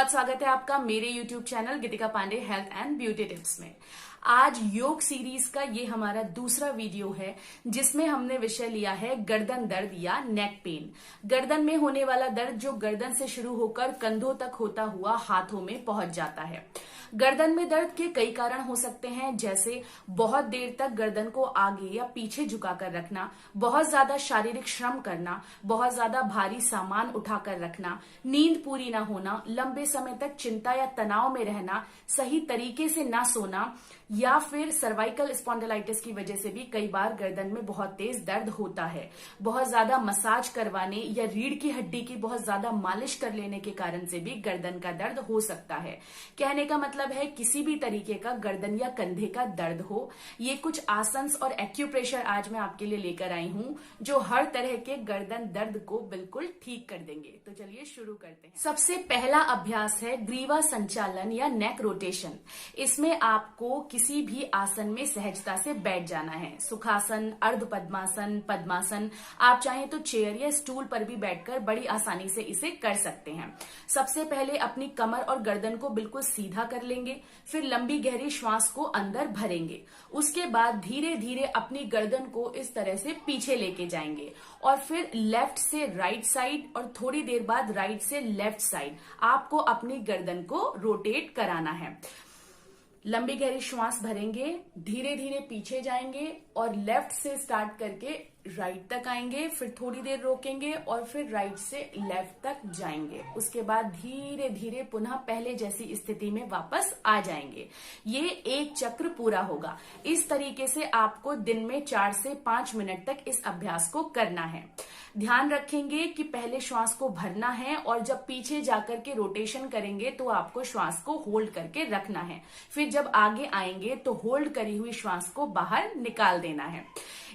बहुत स्वागत है आपका मेरे YouTube channel Geetika Pandey health and beauty tips में। आज योग सीरीज का ये हमारा दूसरा वीडियो है जिसमें हमने विषय लिया है गर्दन दर्द या नेक पेन। गर्दन में होने वाला दर्द जो गर्दन से शुरू होकर कंधों तक होता हुआ हाथों में पहुंच जाता है। गर्दन में दर्द के कई कारण हो सकते हैं, जैसे बहुत देर तक गर्दन को आगे या पीछे झुकाकर रखना, बहुत ज्यादा शारीरिक श्रम करना, बहुत ज्यादा भारी सामान उठाकर रखना, नींद पूरी ना होना, लंबे समय तक चिंता या तनाव में रहना, सही तरीके से ना सोना, या फिर सर्वाइकल स्पॉन्डिलाइटिस की वजह से भी कई बार गर्दन में बहुत तेज दर्द होता है। बहुत ज्यादा मसाज करवाने या रीढ़ की हड्डी की बहुत ज्यादा मालिश कर लेने के कारण से भी गर्दन का दर्द हो सकता है। कहने का मतलब है किसी भी तरीके का गर्दन या कंधे का दर्द हो, ये कुछ आसन और एक्यूप्रेशर आज मैं आपके लिए लेकर आई हूं जो हर तरह के गर्दन दर्द को बिल्कुल ठीक कर देंगे। तो चलिए शुरू करते हैं। सबसे पहला अभ्यास है ग्रीवा संचालन या नेक रोटेशन। इसमें आपको किसी भी आसन में सहजता से बैठ जाना है। सुखासन, अर्ध पद्मासन, पद्मासन, आप चाहें तो चेयर या स्टूल पर भी बैठकर बड़ी आसानी से इसे कर सकते हैं। सबसे पहले अपनी कमर और गर्दन को बिल्कुल सीधा कर लेंगे, फिर लंबी गहरी श्वास को अंदर भरेंगे। उसके बाद धीरे धीरे अपनी गर्दन को इस तरह से पीछे लेके जाएंगे और फिर लेफ्ट से राइट साइड और थोड़ी देर बाद राइट से लेफ्ट साइड आपको अपनी गर्दन को रोटेट कराना है। लंबी गहरी श्वास भरेंगे, धीरे धीरे पीछे जाएंगे और लेफ्ट से स्टार्ट करके राइट तक आएंगे, फिर थोड़ी देर रोकेंगे और फिर राइट से लेफ्ट तक जाएंगे। उसके बाद धीरे धीरे पुनः पहले जैसी स्थिति में वापस आ जाएंगे। ये एक चक्र पूरा होगा। इस तरीके से आपको दिन में 4 से 5 मिनट तक इस अभ्यास को करना है। ध्यान रखेंगे कि पहले श्वास को भरना है और जब पीछे जाकर के रोटेशन करेंगे तो आपको श्वास को होल्ड करके रखना है। फिर जब आगे आएंगे तो होल्ड करी हुई श्वास को बाहर निकाल देना है।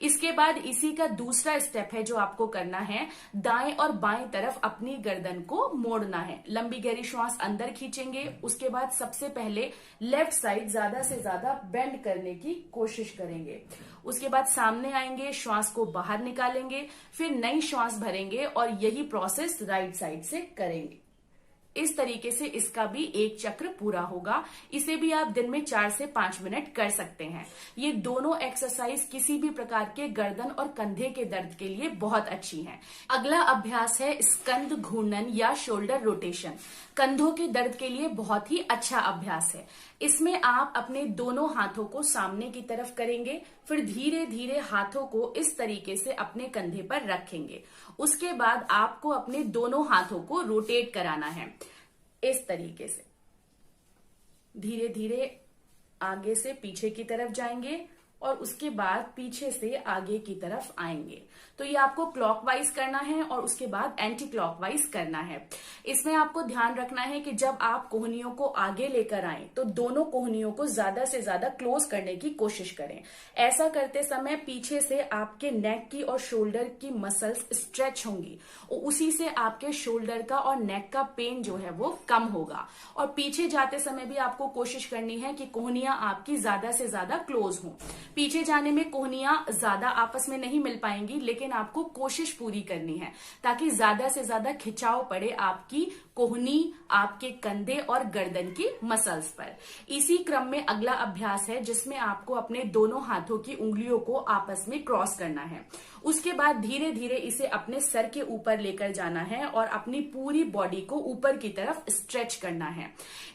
इसके बाद इसी का दूसरा स्टेप है जो आपको करना है, दाएं और बाएं तरफ अपनी गर्दन को मोड़ना है। लंबी गहरी श्वास अंदर खींचेंगे, उसके बाद सबसे पहले लेफ्ट साइड ज्यादा से ज्यादा बेंड करने की कोशिश करेंगे। उसके बाद सामने आएंगे, श्वास को बाहर निकालेंगे, फिर नई श्वास भरेंगे और यही प्रोसेस राइट साइड से करेंगे। इस तरीके से इसका भी एक चक्र पूरा होगा। इसे भी आप दिन में 4 से 5 मिनट कर सकते हैं। ये दोनों एक्सरसाइज किसी भी प्रकार के गर्दन और कंधे के दर्द के लिए बहुत अच्छी हैं। अगला अभ्यास है स्कंद घूर्णन या शोल्डर रोटेशन। कंधों के दर्द के लिए बहुत ही अच्छा अभ्यास है। इसमें आप अपने दोनों हाथों को सामने की तरफ करेंगे, फिर धीरे धीरे हाथों को इस तरीके से अपने कंधे पर रखेंगे। उसके बाद आपको अपने दोनों हाथों को रोटेट कराना है इस तरीके से। धीरे धीरे आगे से पीछे की तरफ जाएंगे और उसके बाद पीछे से आगे की तरफ आएंगे। तो ये आपको क्लॉकवाइज करना है और उसके बाद एंटी क्लॉकवाइज करना है। इसमें आपको ध्यान रखना है कि जब आप कोहनियों को आगे लेकर आएं तो दोनों कोहनियों को ज्यादा से ज्यादा क्लोज करने की कोशिश करें। ऐसा करते समय पीछे से आपके नेक की और शोल्डर की मसल्स स्ट्रेच होंगी और उसी से आपके शोल्डर का और नेक का पेन जो है वो कम होगा। और पीछे जाते समय भी आपको कोशिश करनी है कि कोहनियां आपकी ज्यादा से ज्यादा क्लोज हों। पीछे जाने में कोहनियां ज्यादा आपस में नहीं मिल पाएंगी, लेकिन आपको कोशिश पूरी करनी है ताकि ज्यादा से ज्यादा खिंचाव पड़े आपकी कोहनी, आपके कंधे और गर्दन की मसल्स पर। इसी क्रम में अगला अभ्यास है जिसमें आपको अपने दोनों हाथों की उंगलियों को आपस में क्रॉस करना है। उसके बाद धीरे धीरे इसे अपने सर के ऊपर लेकर जाना है और अपनी पूरी बॉडी को ऊपर की तरफ स्ट्रेच करना है।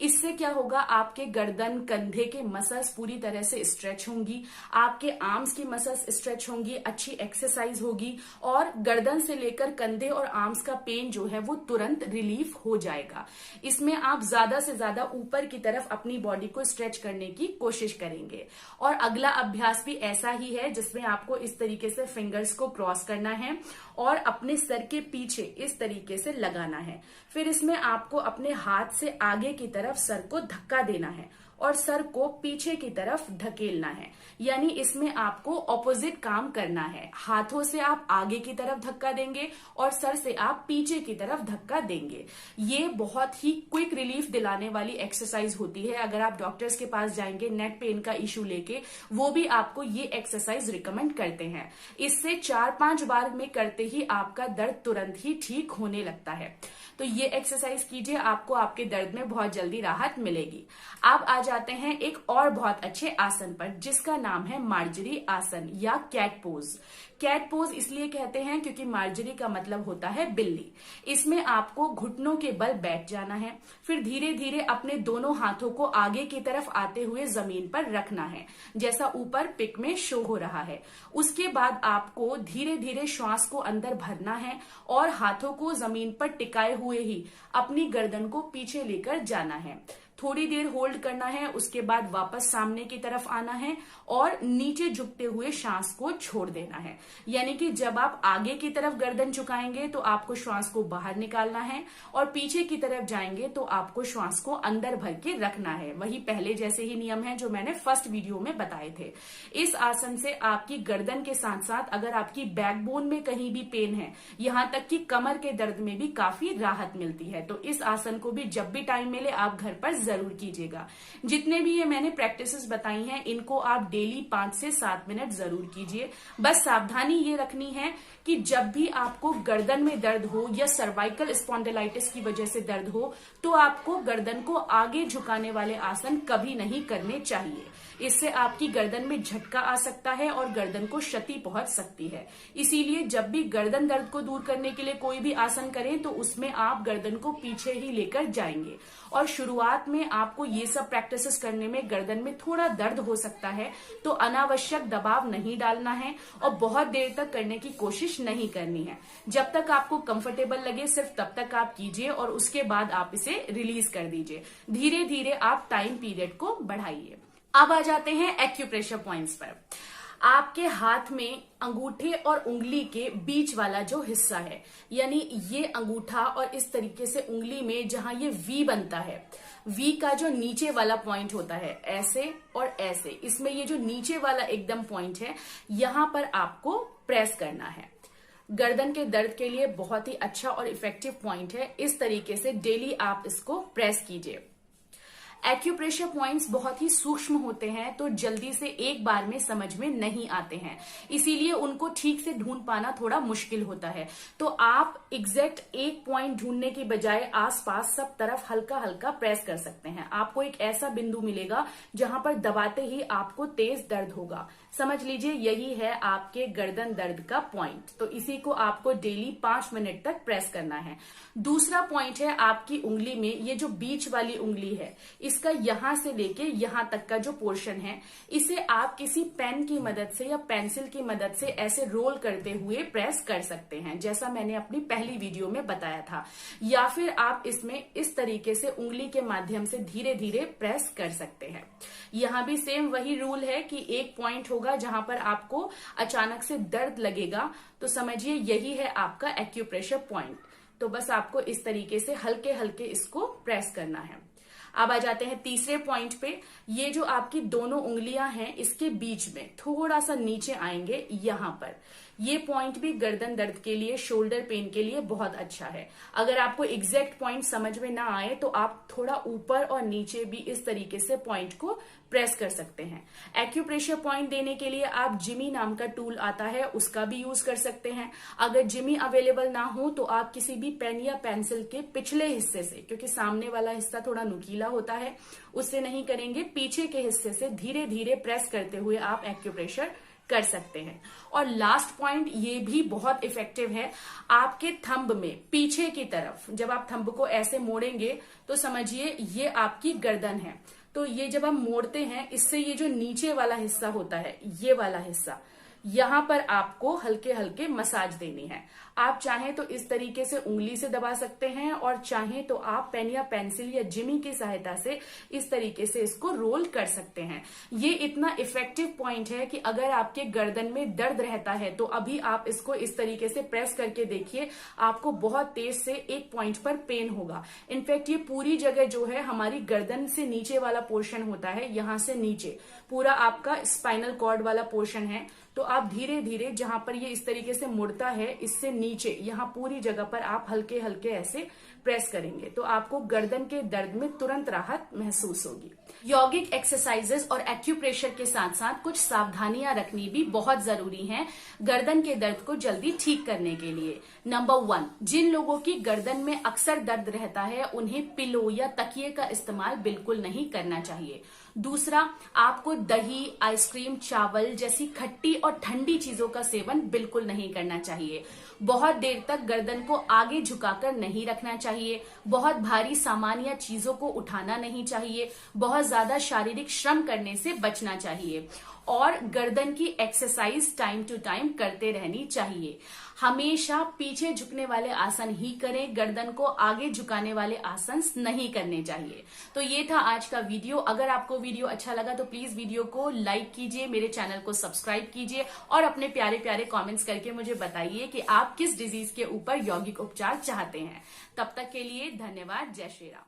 इससे क्या होगा, आपके गर्दन कंधे के मसल्स पूरी तरह से स्ट्रेच होंगी, आपके आर्म्स की मसल्स स्ट्रेच होंगी, अच्छी एक्सरसाइज होगी और गर्दन से लेकर कंधे और आर्म्स का पेन जो है वो तुरंत रिलीफ हो जाएगा। इसमें आप ज्यादा से ज्यादा ऊपर की तरफ अपनी बॉडी को स्ट्रेच करने की कोशिश करेंगे। और अगला अभ्यास भी ऐसा ही है जिसमें आपको इस तरीके से फिंगर्स को क्रॉस करना है और अपने सर के पीछे इस तरीके से लगाना है। फिर इसमें आपको अपने हाथ से आगे की तरफ सर को धक्का देना है और सर को पीछे की तरफ धकेलना है। यानी इसमें आपको ऑपोजिट काम करना है। हाथों से आप आगे की तरफ धक्का देंगे और सर से आप पीछे की तरफ धक्का देंगे। ये बहुत ही क्विक रिलीफ दिलाने वाली एक्सरसाइज होती है। अगर आप डॉक्टर्स के पास जाएंगे नेक पेन का इश्यू लेके, वो भी आपको ये एक्सरसाइज रिकमेंड करते हैं। इससे 4-5 बार में करते ही आपका दर्द तुरंत ही ठीक होने लगता है। तो ये एक्सरसाइज कीजिए, आपको आपके दर्द में बहुत जल्दी राहत मिलेगी। अब आ जाते हैं एक और बहुत अच्छे आसन पर, जिसका नाम है मार्जरी आसन या कैट पोज। कैट पोज इसलिए कहते हैं क्योंकि मार्जरी का मतलब होता है बिल्ली। इसमें आपको घुटनों के बल बैठ जाना है, फिर धीरे धीरे अपने दोनों हाथों को आगे की तरफ आते हुए जमीन पर रखना है, जैसा ऊपर पिक में शो हो रहा है। उसके बाद आपको धीरे धीरे श्वास को अंदर भरना है और हाथों को जमीन पर टिकाए हुए ही अपनी गर्दन को पीछे लेकर जाना है। थोड़ी देर होल्ड करना है, उसके बाद वापस सामने की तरफ आना है और नीचे झुकते हुए सांस को छोड़ देना है। यानी कि जब आप आगे की तरफ गर्दन झुकाएंगे तो आपको श्वास को बाहर निकालना है और पीछे की तरफ जाएंगे तो आपको श्वास को अंदर भर के रखना है। वही पहले जैसे ही नियम है जो मैंने फर्स्ट वीडियो में बताए थे। इस आसन से आपकी गर्दन के साथ साथ अगर आपकी बैकबोन में कहीं भी पेन है, यहाँ तक कि कमर के दर्द में भी काफी राहत मिलती है। तो इस आसन को भी जब भी टाइम मिले आप घर पर जरूर कीजिएगा। जितने भी ये मैंने प्रैक्टिसेस बताई हैं, इनको आप डेली 5 से 7 मिनट जरूर कीजिए। बस सावधानी ये रखनी है कि जब भी आपको गर्दन में दर्द हो या सर्वाइकल स्पॉन्डिलाइटिस की वजह से दर्द हो, तो आपको गर्दन को आगे झुकाने वाले आसन कभी नहीं करने चाहिए। इससे आपकी गर्दन में झटका आ सकता है और गर्दन को क्षति पहुंच सकती है। इसीलिए जब भी गर्दन दर्द को दूर करने के लिए कोई भी आसन करें तो उसमें आप गर्दन को पीछे ही लेकर जाएंगे। और शुरुआत में आपको ये सब प्रैक्टिसेस करने में गर्दन में थोड़ा दर्द हो सकता है, तो अनावश्यक दबाव नहीं डालना है और बहुत देर तक करने की कोशिश नहीं करनी है। जब तक आपको कंफर्टेबल लगे सिर्फ तब तक आप कीजिए और उसके बाद आप इसे रिलीज कर दीजिए। धीरे धीरे आप टाइम पीरियड को बढ़ाइए। अब आ जाते हैं एक्यूप्रेशर पॉइंट्स पर। आपके हाथ में अंगूठे और उंगली के बीच वाला जो हिस्सा है, यानी ये अंगूठा और इस तरीके से उंगली में जहां ये वी बनता है, वी का जो नीचे वाला पॉइंट होता है, ऐसे और ऐसे, इसमें ये जो नीचे वाला एकदम पॉइंट है, यहां पर आपको प्रेस करना है। गर्दन के दर्द के लिए बहुत ही अच्छा और इफेक्टिव पॉइंट है। इस तरीके से डेली आप इसको प्रेस कीजिए। एक्यूप्रेशर पॉइंट्स बहुत ही सूक्ष्म होते हैं, तो जल्दी से एक बार में समझ में नहीं आते हैं, इसीलिए उनको ठीक से ढूंढ पाना थोड़ा मुश्किल होता है। तो आप एग्जैक्ट एक पॉइंट ढूंढने की बजाय आसपास सब तरफ हल्का हल्का प्रेस कर सकते हैं। आपको एक ऐसा बिंदु मिलेगा जहां पर दबाते ही आपको तेज दर्द होगा। समझ लीजिए यही है आपके गर्दन दर्द का पॉइंट। तो इसी को आपको डेली 5 मिनट तक प्रेस करना है। दूसरा पॉइंट है आपकी उंगली में, ये जो बीच वाली उंगली है, इसका यहां से लेके यहां तक का जो पोर्शन है, इसे आप किसी पेन की मदद से या पेंसिल की मदद से ऐसे रोल करते हुए प्रेस कर सकते हैं, जैसा मैंने अपनी पहली वीडियो में बताया था। या फिर आप इसमें इस तरीके से उंगली के माध्यम से धीरे धीरे प्रेस कर सकते हैं। यहां भी सेम वही रूल है कि एक पॉइंट होगा जहां पर आपको अचानक से दर्द लगेगा, तो समझिए यही है आपका एक्यूप्रेशर पॉइंट। तो बस आपको इस तरीके से हल्के हल्के इसको प्रेस करना है। अब आ जाते हैं तीसरे पॉइंट पे। ये जो आपकी दोनों उंगलियां हैं, इसके बीच में थोड़ा सा नीचे आएंगे, यहां पर ये पॉइंट भी गर्दन दर्द के लिए, शोल्डर पेन के लिए बहुत अच्छा है। अगर आपको एग्जैक्ट पॉइंट समझ में ना आए तो आप थोड़ा ऊपर और नीचे भी इस तरीके से पॉइंट को प्रेस कर सकते हैं। एक्यूप्रेशर पॉइंट देने के लिए आप जिमी नाम का टूल आता है, उसका भी यूज कर सकते हैं। अगर जिमी अवेलेबल ना हो तो आप किसी भी पेन या पेंसिल के पिछले हिस्से से, क्योंकि सामने वाला हिस्सा थोड़ा नुकीला होता है, उससे नहीं करेंगे, पीछे के हिस्से से धीरे धीरे प्रेस करते हुए आप एक्यूप्रेशर कर सकते हैं। और लास्ट पॉइंट, ये भी बहुत इफेक्टिव है। आपके थंब में पीछे की तरफ जब आप थंब को ऐसे मोड़ेंगे तो समझिए ये आपकी गर्दन है। तो ये जब हम मोड़ते हैं, इससे ये जो नीचे वाला हिस्सा होता है, ये वाला हिस्सा, यहाँ पर आपको हल्के हल्के मसाज देनी है। आप चाहें तो इस तरीके से उंगली से दबा सकते हैं और चाहें तो आप पेन या पेंसिल या जिमी की सहायता से इस तरीके से इसको रोल कर सकते हैं। ये इतना इफेक्टिव पॉइंट है कि अगर आपके गर्दन में दर्द रहता है तो अभी आप इसको इस तरीके से प्रेस करके देखिए, आपको बहुत तेज से एक पॉइंट पर पेन होगा। इनफैक्ट ये पूरी जगह जो है हमारी गर्दन से नीचे वाला पोर्शन होता है, यहां से नीचे पूरा आपका स्पाइनल कॉर्ड वाला पोर्शन है। तो आप धीरे धीरे जहां पर ये इस तरीके से मुड़ता है, इससे नीचे यहाँ पूरी जगह पर आप हल्के हल्के ऐसे प्रेस करेंगे तो आपको गर्दन के दर्द में तुरंत राहत महसूस होगी। यौगिक एक्सरसाइजेस और एक्यूप्रेशर के साथ साथ कुछ सावधानियां रखनी भी बहुत जरूरी हैं गर्दन के दर्द को जल्दी ठीक करने के लिए। नंबर 1, जिन लोगों की गर्दन में अक्सर दर्द रहता है उन्हें पिलो या तकिए का इस्तेमाल बिल्कुल नहीं करना चाहिए। दूसरा, आपको दही, आइसक्रीम, चावल जैसी खट्टी और ठंडी चीजों का सेवन बिल्कुल नहीं करना चाहिए। बहुत देर तक गर्दन को आगे झुकाकर नहीं रखना चाहिए। बहुत भारी सामान या चीजों को उठाना नहीं चाहिए। बहुत ज्यादा शारीरिक श्रम करने से बचना चाहिए और गर्दन की एक्सरसाइज टाइम टू टाइम करते रहनी चाहिए। हमेशा पीछे झुकने वाले आसन ही करें, गर्दन को आगे झुकाने वाले आसन नहीं करने चाहिए। तो ये था आज का वीडियो। अगर आपको वीडियो अच्छा लगा तो प्लीज वीडियो को लाइक कीजिए, मेरे चैनल को सब्सक्राइब कीजिए और अपने प्यारे प्यारे कमेंट्स करके मुझे बताइए कि आप किस डिजीज के ऊपर यौगिक उपचार चाहते हैं। तब तक के लिए धन्यवाद। जय श्री राम।